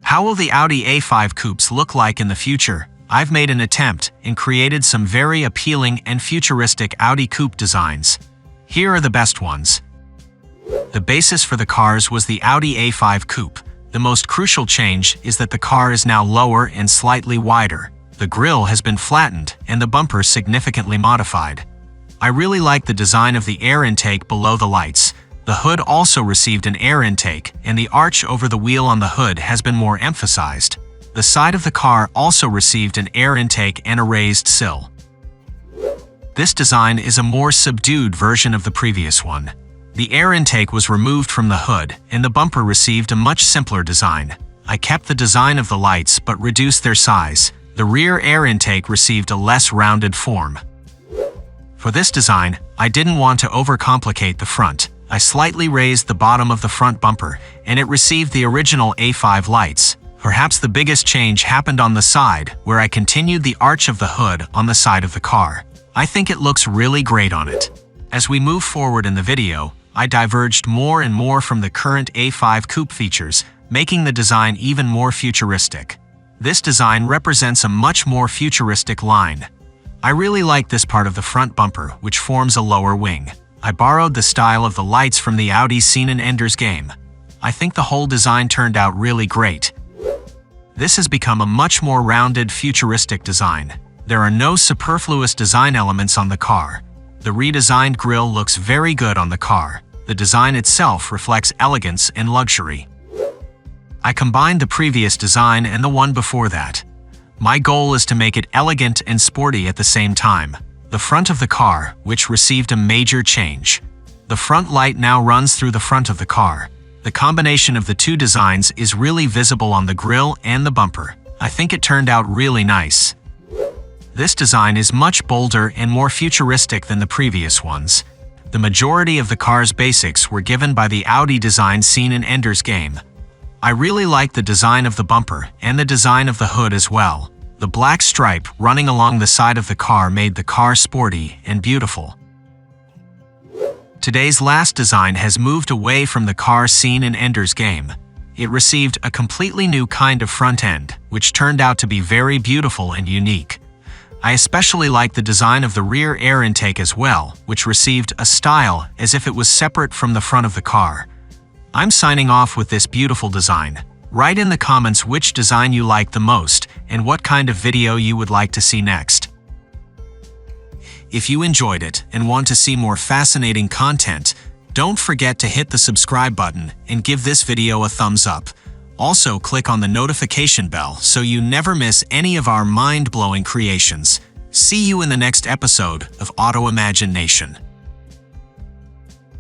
How will the Audi A5 coupes look like in the future? I've made an attempt and created some very appealing and futuristic Audi coupe designs. Here are the best ones. The basis for the cars was the Audi A5 coupe. The most crucial change is that the car is now lower and slightly wider. The grille has been flattened and the bumper significantly modified. I really like the design of the air intake below the lights. The hood also received an air intake, and the arch over the wheel on the hood has been more emphasized. The side of the car also received an air intake and a raised sill. This design is a more subdued version of the previous one. The air intake was removed from the hood, and the bumper received a much simpler design. I kept the design of the lights but reduced their size. The rear air intake received a less rounded form. For this design, I didn't want to overcomplicate the front. I slightly raised the bottom of the front bumper, and it received the original A5 lights. Perhaps the biggest change happened on the side, where I continued the arch of the hood on the side of the car. I think it looks really great on it. As we move forward in the video, I diverged more and more from the current A5 coupe features, making the design even more futuristic. This design represents a much more futuristic line. I really like this part of the front bumper, which forms a lower wing. I borrowed the style of the lights from the Audi scene in Ender's Game. I think the whole design turned out really great. This has become a much more rounded, futuristic design. There are no superfluous design elements on the car. The redesigned grille looks very good on the car. The design itself reflects elegance and luxury. I combined the previous design and the one before that. My goal is to make it elegant and sporty at the same time. The front of the car, which received a major change. The front light now runs through the front of the car. The combination of the two designs is really visible on the grille and the bumper. I think it turned out really nice. This design is much bolder and more futuristic than the previous ones. The majority of the car's basics were given by the Audi design seen in Ender's Game. I really like the design of the bumper and the design of the hood as well. The black stripe running along the side of the car made the car sporty and beautiful. Today's last design has moved away from the car seen in Ender's Game. It received a completely new kind of front end, which turned out to be very beautiful and unique. I especially like the design of the rear air intake as well, which received a style as if it was separate from the front of the car. I'm signing off with this beautiful design. Write in the comments which design you like the most and what kind of video you would like to see next. If you enjoyed it and want to see more fascinating content, don't forget to hit the subscribe button and give this video a thumbs up. Also, click on the notification bell so you never miss any of our mind-blowing creations. See you in the next episode of Auto Imagination.